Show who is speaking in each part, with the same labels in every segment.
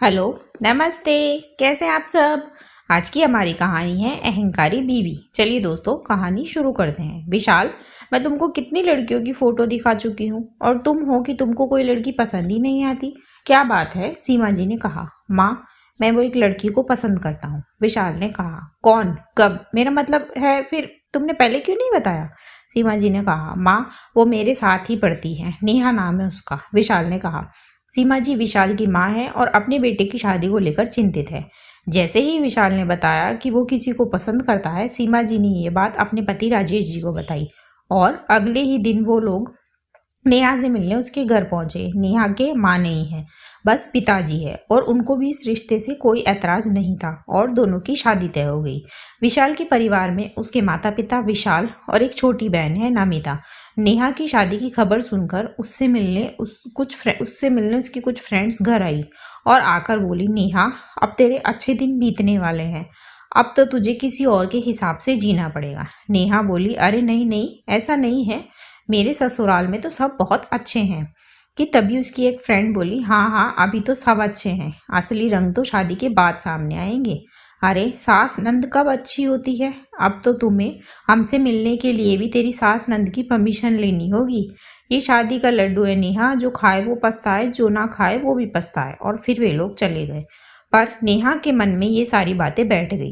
Speaker 1: Hello. नमस्ते। कैसे हैं आप सब। आज की हमारी कहानी है अहंकारी बीवी। चलिए दोस्तों, कहानी शुरू करते हैं। विशाल, मैं तुमको कितनी लड़कियों की फोटो दिखा चुकी हूँ और तुम हो कि तुमको कोई लड़की पसंद ही नहीं आती। क्या बात है? सीमा जी ने कहा। माँ, मैं वो एक लड़की को पसंद करता हूँ। विशाल ने कहा। कौन? कब? मेरा मतलब है फिर तुमने पहले क्यों नहीं बताया? सीमा जी ने कहा। माँ, वो मेरे साथ ही पढ़ती है, नेहा नाम है उसका। विशाल ने कहा। सीमा जी विशाल की माँ है और अपने बेटे की शादी को लेकर चिंतित है। जैसे ही विशाल ने बताया कि वो किसी को पसंद करता है, सीमा जी ने ये बात अपने पति राजेश जी को बताई और अगले ही दिन वो लोग नेहा से मिलने उसके घर पहुंचे। नेहा के माँ नहीं है, बस पिताजी है और उनको भी इस रिश्ते से कोई ऐतराज नहीं था और दोनों की शादी तय हो गई। विशाल के परिवार में उसके माता पिता विशाल और एक छोटी बहन है नमिता। नेहा की शादी की खबर सुनकर उससे मिलने उसकी कुछ फ्रेंड्स घर आई और आकर बोली, नेहा, अब तेरे अच्छे दिन बीतने वाले हैं। अब तो तुझे किसी और के हिसाब से जीना पड़ेगा। नेहा बोली, अरे नहीं नहीं, ऐसा नहीं है, मेरे ससुराल में तो सब बहुत अच्छे हैं। कि तभी उसकी एक फ्रेंड बोली, हाँ हाँ, अभी तो सब अच्छे हैं, असली रंग तो शादी के बाद सामने आएंगे। अरे सास नंद कब अच्छी होती है? अब तो तुम्हें हमसे मिलने के लिए भी तेरी सास नंद की परमिशन लेनी होगी। ये शादी का लड्डू है नेहा, जो खाए वो पछताए, जो ना खाए वो भी पछताए। और फिर वे लोग चले गए। पर नेहा के मन में ये सारी बातें बैठ गई।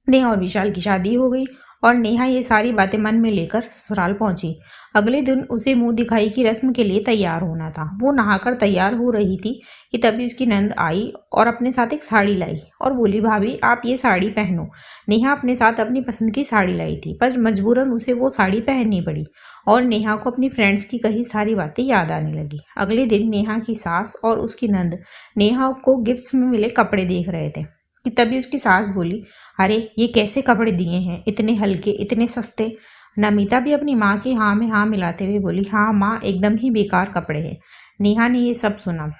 Speaker 1: नेहा और विशाल की शादी हो गई और नेहा ये सारी बातें मन में लेकर ससुराल पहुंची। अगले दिन उसे मुंह दिखाई की रस्म के लिए तैयार होना था। वो नहाकर तैयार हो रही थी कि तभी उसकी नंद आई और अपने साथ एक साड़ी लाई और बोली, भाभी आप ये साड़ी पहनो। नेहा अपने साथ अपनी पसंद की साड़ी लाई थी, पर मजबूरन उसे वो साड़ी पहननी पड़ी और नेहा को अपनी फ्रेंड्स की कही सारी बातें याद आने लगी। अगले दिन नेहा की सास और उसकी नंद नेहा को गिफ्ट्स में मिले कपड़े देख रहे थे कि तभी उसकी सास बोली, अरे ये कैसे कपड़े दिए हैं, इतने हल्के, इतने सस्ते। नमिता भी अपनी माँ की हाँ में हाँ मिलाते हुए बोली, हाँ माँ, एकदम ही बेकार कपड़े हैं। नेहा ने ये सब सुना।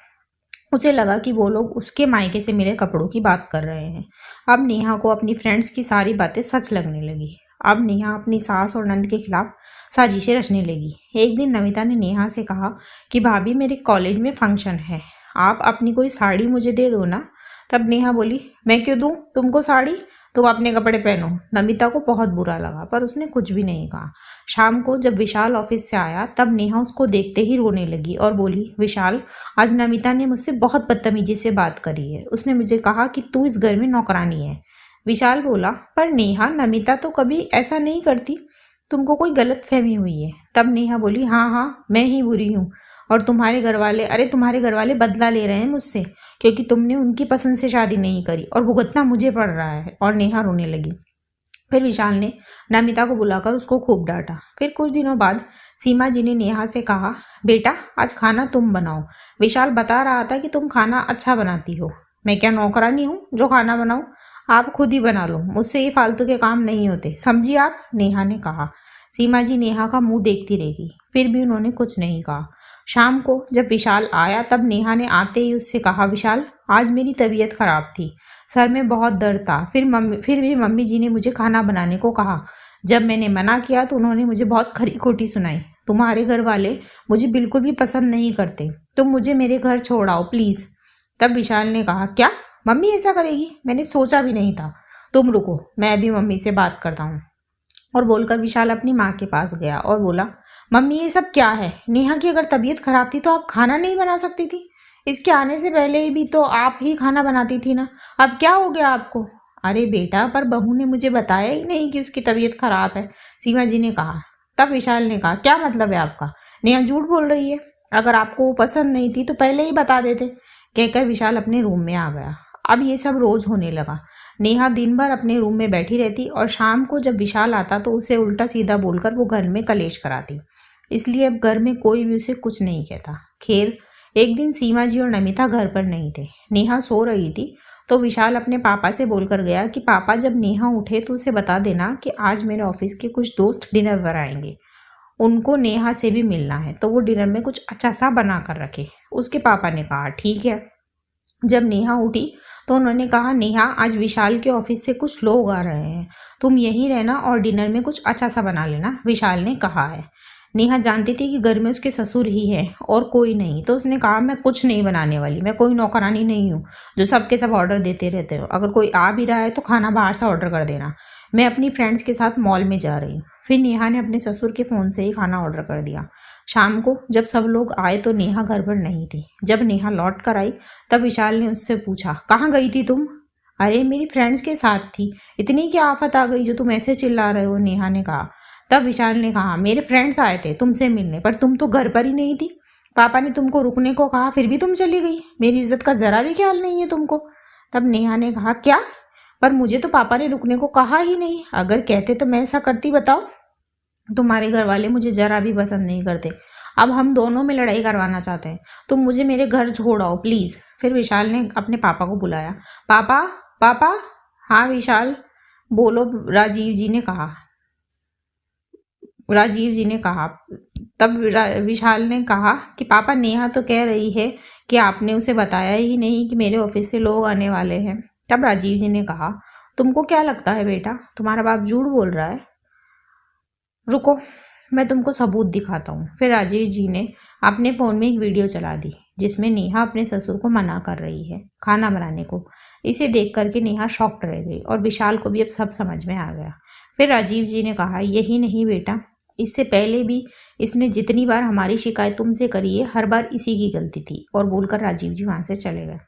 Speaker 1: उसे लगा कि वो लोग उसके मायके से मिले कपड़ों की बात कर रहे हैं। अब नेहा को अपनी फ्रेंड्स की सारी बातें सच लगने लगी। अब नेहा अपनी सास और नंद के खिलाफ साजिशें रचने लगी। एक दिन नमिता ने नेहा से कहा कि भाभी, मेरे कॉलेज में फंक्शन है, आप अपनी कोई साड़ी मुझे दे दो ना। तब नेहा बोली, मैं क्यों दूं तुमको साड़ी, तुम अपने कपड़े पहनो। नमिता को बहुत बुरा लगा पर उसने कुछ भी नहीं कहा। शाम को जब विशाल ऑफिस से आया तब नेहा उसको देखते ही रोने लगी और बोली, विशाल, आज नमिता ने मुझसे बहुत बदतमीजी से बात करी है। उसने मुझे कहा कि तू इस घर में नौकरानी है। विशाल बोला, पर नेहा, नमिता तो कभी ऐसा नहीं करती, तुमको कोई गलत फहमी हुई है। तब नेहा बोली, हाँ हाँ, मैं ही बुरी हूँ और तुम्हारे घर वाले बदला ले रहे हैं मुझसे, क्योंकि तुमने उनकी पसंद से शादी नहीं करी और भुगतना मुझे पड़ रहा है। और नेहा रोने लगी। फिर विशाल ने नमिता को बुलाकर उसको खूब डांटा। फिर कुछ दिनों बाद सीमा जी ने नेहा से कहा, बेटा आज खाना तुम बनाओ। विशाल बता रहा था कि तुम खाना अच्छा बनाती हो। मैं क्या नौकरानी हूँ जो खाना बनाऊँ? आप खुद ही बना लो, मुझसे ये फालतू के काम नहीं होते, समझी आप? नेहा ने कहा। सीमा जी नेहा का मुंह देखती रही, फिर भी उन्होंने कुछ नहीं कहा। शाम को जब विशाल आया तब नेहा ने आते ही उससे कहा, विशाल, आज मेरी तबीयत खराब थी, सर में बहुत दर्द था, फिर भी मम्मी जी ने मुझे खाना बनाने को कहा। जब मैंने मना किया तो उन्होंने मुझे बहुत खरी खोटी सुनाई। तुम्हारे घर वाले मुझे बिल्कुल भी पसंद नहीं करते, तुम मुझे मेरे घर छोड़ आओ प्लीज। तब विशाल ने कहा, क्या मम्मी ऐसा करेगी? मैंने सोचा भी नहीं था। तुम रुको, मैं अभी मम्मी से बात करता हूँ। और बोलकर विशाल अपनी माँ के पास गया और बोला, मम्मी ये सब क्या है? नेहा की अगर तबीयत खराब थी तो आप खाना नहीं बना सकती थी? इसके आने से पहले भी तो आप ही खाना बनाती थी ना, अब क्या हो गया आपको? अरे बेटा, पर बहू ने मुझे बताया ही नहीं कि उसकी तबीयत खराब है, सीमा जी ने कहा। तब विशाल ने कहा, क्या मतलब है आपका? नेहा झूठ बोल रही है, अगर आपको वो पसंद नहीं थी तो पहले ही बता देते। कहकर विशाल अपने रूम में आ गया। अब ये सब रोज होने लगा। नेहा दिन भर अपने रूम में बैठी रहती और शाम को जब विशाल आता तो उसे उल्टा सीधा बोलकर वो घर में कलेश कराती। इसलिए अब घर में कोई भी उसे कुछ नहीं कहता। खैर, एक दिन सीमा जी और नमिता घर पर नहीं थे। नेहा सो रही थी तो विशाल अपने पापा से बोलकर गया कि पापा, जब नेहा उठे तो उसे बता देना कि आज मेरे ऑफिस के कुछ दोस्त डिनर पर आएंगे, उनको नेहा से भी मिलना है, तो वो डिनर में कुछ अच्छा सा बना कर रखे। उसके पापा ने कहा, ठीक है। जब नेहा उठी तो उन्होंने कहा, नेहा, आज विशाल के ऑफिस से कुछ लोग आ रहे हैं, तुम यहीं रहना और डिनर में कुछ अच्छा सा बना लेना, विशाल ने कहा है। नेहा जानती थी कि घर में उसके ससुर ही है और कोई नहीं, तो उसने कहा मैं कुछ नहीं बनाने वाली, मैं कोई नौकरानी नहीं हूँ जो सबके सब ऑर्डर देते रहते हो। अगर कोई आ भी रहा है तो खाना बाहर से ऑर्डर कर देना, मैं अपनी फ्रेंड्स के साथ मॉल में जा रही हूँ। फिर नेहा ने अपने ससुर के फ़ोन से ही खाना ऑर्डर कर दिया। शाम को जब सब लोग आए तो नेहा घर पर नहीं थी। जब नेहा लौट कर आई तब विशाल ने उससे पूछा, कहाँ गई थी तुम? अरे मेरी फ्रेंड्स के साथ थी, इतनी क्या आफत आ गई जो तुम ऐसे चिल्ला रहे हो? नेहा ने कहा। तब विशाल ने कहा, मेरे फ्रेंड्स आए थे तुमसे मिलने, पर तुम तो घर पर ही नहीं थी। पापा ने तुमको रुकने को कहा फिर भी तुम चली गई, मेरी इज्जत का जरा भी ख्याल नहीं है तुमको। तब नेहा ने कहा, क्या? पर मुझे तो पापा ने रुकने को कहा ही नहीं, अगर कहते तो मैं ऐसा करती बताओ? तुम्हारे घर वाले मुझे जरा भी पसंद नहीं करते, अब हम दोनों में लड़ाई करवाना चाहते हैं, तुम मुझे मेरे घर छोड़ाओ प्लीज़। फिर विशाल ने अपने पापा को बुलाया। पापा, पापा। हाँ विशाल बोलो, राजीव जी ने कहा। तब विशाल ने कहा कि पापा, नेहा तो कह रही है कि आपने उसे बताया ही नहीं कि मेरे ऑफिस से लोग आने वाले हैं। तब राजीव जी ने कहा, तुमको क्या लगता है बेटा, तुम्हारा बाप झूठ बोल रहा है? रुको, मैं तुमको सबूत दिखाता हूँ। फिर राजीव जी ने अपने फ़ोन में एक वीडियो चला दी जिसमें नेहा अपने ससुर को मना कर रही है खाना बनाने को। इसे देख करके नेहा शॉक्ड रह गई और विशाल को भी अब सब समझ में आ गया। फिर राजीव जी ने कहा, यही नहीं बेटा, इससे पहले भी इसने जितनी बार हमारी शिकायत तुमसे करी है हर बार इसी की गलती थी। और बोलकर राजीव जी वहाँ से चले गए।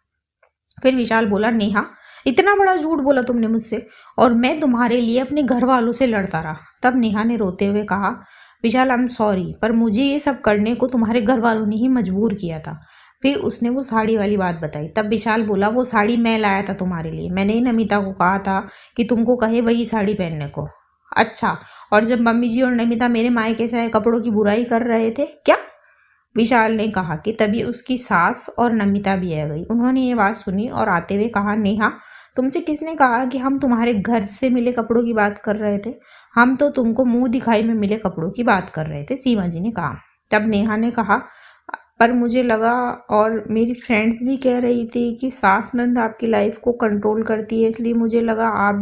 Speaker 1: फिर विशाल बोला, नेहा इतना बड़ा झूठ बोला तुमने मुझसे, और मैं तुम्हारे लिए अपने घर वालों से लड़ता रहा। तब नेहा ने रोते हुए कहा, विशाल आई एम सॉरी, पर मुझे ये सब करने को तुम्हारे घर वालों ने ही मजबूर किया था। फिर उसने वो साड़ी वाली बात बताई। तब विशाल बोला, वो साड़ी मैं लाया था तुम्हारे लिए, मैंने ही नमिता को कहा था कि तुमको कहे वही साड़ी पहनने को। अच्छा, और जब मम्मी जी और नमिता मेरे मायके से आए कपड़ों की बुराई कर रहे थे क्या? विशाल ने कहा कि तभी उसकी सास और नमिता भी आ गई। उन्होंने ये बात सुनी और आते हुए कहा, नेहा तुमसे किसने कहा कि हम तुम्हारे घर से मिले कपड़ों की बात कर रहे थे? हम तो तुमको मुंह दिखाई में मिले कपड़ों की बात कर रहे थे, सीमा जी ने कहा। तब नेहा ने कहा, पर मुझे लगा और मेरी फ्रेंड्स भी कह रही थी कि सास नंद आपकी लाइफ को कंट्रोल करती है, इसलिए मुझे लगा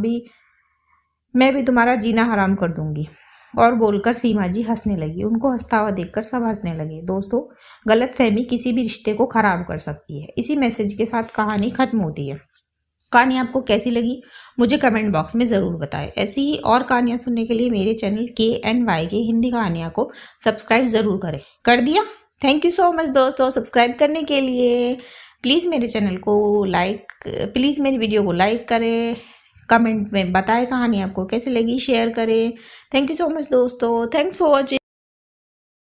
Speaker 1: मैं भी तुम्हारा जीना हराम कर दूंगी। और बोलकर सीमा जी हंसने लगी। उनको हंसता हुआ देखकर सब हंसने लगे। दोस्तों, गलतफहमी किसी भी रिश्ते को खराब कर सकती है। इसी मैसेज के साथ कहानी खत्म होती है। कहानी आपको कैसी लगी मुझे कमेंट बॉक्स में ज़रूर बताएं। ऐसी ही और कहानियाँ सुनने के लिए मेरे चैनल KNY के हिंदी कहानियाँ को सब्सक्राइब ज़रूर करें। कर दिया? थैंक यू सो मच दोस्तों सब्सक्राइब करने के लिए। प्लीज़ मेरे चैनल को प्लीज़ मेरी वीडियो को लाइक करें, कमेंट में बताएं कहानी आपको कैसी लगी, शेयर करें। थैंक यू सो मच दोस्तों, थैंक्स फॉर वॉचिंग।